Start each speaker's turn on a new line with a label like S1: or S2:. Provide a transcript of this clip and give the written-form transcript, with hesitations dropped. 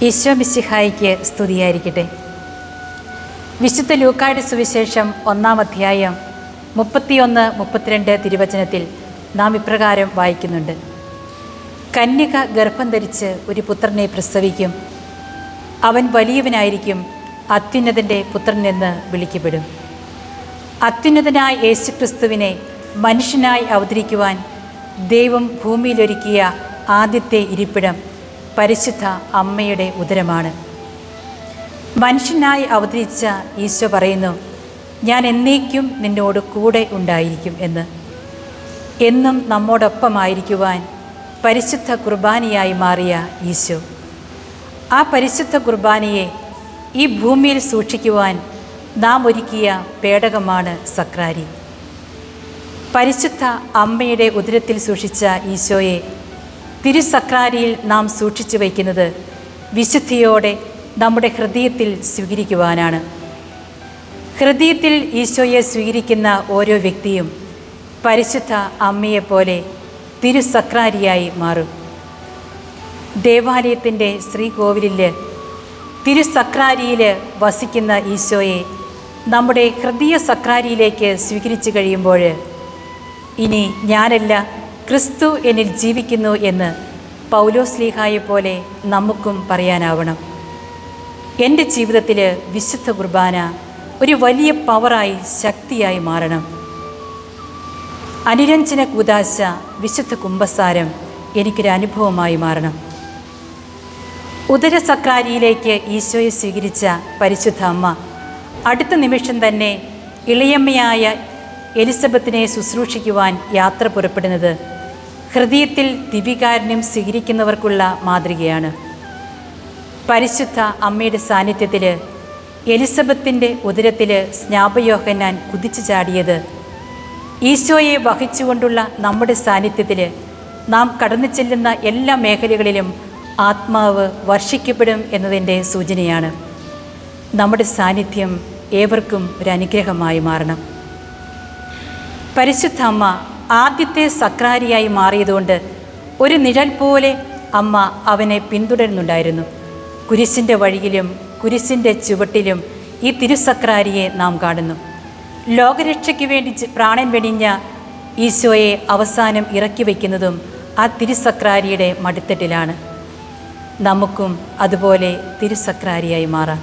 S1: ഈശോ മിശിഹായിക്ക് സ്തുതിയായിരിക്കട്ടെ. വിശുദ്ധ ലൂക്കായുടെ സുവിശേഷം 1-ാം അധ്യായം 31-32 തിരുവചനത്തിൽ നാം ഇപ്രകാരം വായിക്കുന്നുണ്ട്: കന്യക ഗർഭം ധരിച്ച് ഒരു പുത്രനെ പ്രസവിക്കും, അവൻ വലിയവനായിരിക്കും, അത്യുന്നതൻ്റെ പുത്രനെന്ന് വിളിക്കപ്പെടും. അത്യുന്നതനായ യേശുക്രിസ്തുവിനെ മനുഷ്യനായി അവതരിക്കുവാൻ ദൈവം ഭൂമിയിലൊരുക്കിയ ആദ്യത്തെ ഇരിപ്പിടം പരിശുദ്ധ അമ്മയുടെ ഉദരമാണ്. മനുഷ്യനായി അവതരിച്ച ഈശോ പറയുന്നു, ഞാൻ എന്നേക്കും നിന്നോട് കൂടെ ഉണ്ടായിരിക്കും എന്ന്. എന്നും നമ്മോടൊപ്പമായിരിക്കുവാൻ പരിശുദ്ധ കുർബാനയായി മാറിയ ഈശോ, ആ പരിശുദ്ധ കുർബാനയെ ഈ ഭൂമിയിൽ സൂക്ഷിക്കുവാൻ നാം ഒരുക്കിയ പേടകമാണ് സക്രാരി. പരിശുദ്ധ അമ്മയുടെ ഉദരത്തിൽ സൂക്ഷിച്ച ഈശോയെ തിരുസക്രാരിയിൽ നാം സൂക്ഷിച്ചു വയ്ക്കുന്നത് വിശുദ്ധിയോടെ നമ്മുടെ ഹൃദയത്തിൽ സ്വീകരിക്കുവാനാണ്. ഹൃദയത്തിൽ ഈശോയെ സ്വീകരിക്കുന്ന ഓരോ വ്യക്തിയും പരിശുദ്ധ അമ്മയെപ്പോലെ തിരുസക്രാരിയായി മാറും. ദേവാലയത്തിൻ്റെ ശ്രീകോവിലിൽ തിരുസക്രാരിയിൽ വസിക്കുന്ന ഈശോയെ നമ്മുടെ ഹൃദയ സക്രാരിയിലേക്ക് സ്വീകരിച്ചു കഴിയുമ്പോൾ ഇനി ഞാനല്ല, ക്രിസ്തു എന്നിൽ ജീവിക്കുന്നു എന്ന് പൗലോസ്ലീഹായെ പോലെ നമുക്കും പറയാനാവണം. എൻ്റെ ജീവിതത്തിൽ വിശുദ്ധ കുർബാന ഒരു വലിയ പവറായി, ശക്തിയായി മാറണം. അനുരഞ്ജന കൂദാശ, വിശുദ്ധ കുമ്പസാരം എനിക്കൊരു അനുഭവമായി മാറണം. ഉദരസക്രാരിയിലേക്ക് ഈശോയെ സ്വീകരിച്ച പരിശുദ്ധ അമ്മ അടുത്ത നിമിഷം തന്നെ ഇളയമ്മയായ എലിസബത്തിനെ ശുശ്രൂഷിക്കുവാൻ യാത്ര പുറപ്പെടുന്നത് ഹൃദയത്തിൽ ദിവികാരുണ്യം സ്വീകരിക്കുന്നവർക്കുള്ള മാതൃകയാണ്. പരിശുദ്ധ അമ്മയുടെ സാന്നിധ്യത്തിൽ എലിസബത്തിൻ്റെ ഉദരത്തിൽ സ്നാപയോഹന്നാൻ കുതിച്ചു ചാടിയത് ഈശോയെ വഹിച്ചുകൊണ്ടുള്ള നമ്മുടെ സാന്നിധ്യത്തിൽ നാം കടന്നു ചെല്ലുന്ന എല്ലാ മേഖലകളിലും ആത്മാവ് വർഷിക്കപ്പെടും എന്നതിൻ്റെ സൂചനയാണ്. നമ്മുടെ സാന്നിധ്യം ഏവർക്കും ഒരു അനുഗ്രഹമായി മാറണം. പരിശുദ്ധ അമ്മ ആദ്യത്തെ സക്രാരിയായി മാറിയതുകൊണ്ട് ഒരു നിഴൽ പോലെ അമ്മ അവനെ പിന്തുടരുന്നുണ്ടായിരുന്നു. കുരിശിൻ്റെ വഴിയിലും കുരിശിൻ്റെ ചുവട്ടിലും ഈ തിരുസക്രാരിയെ നാം കാണുന്നു. ലോകരക്ഷയ്ക്ക് വേണ്ടി പ്രാണൻ വെടിഞ്ഞ ഈശോയെ അവസാനം ഇറക്കി വയ്ക്കുന്നതും ആ തിരുസക്രാരിയുടെ മടിത്തട്ടിലാണ്. നമുക്കും അതുപോലെ തിരുസക്രാരിയായി മാറാം.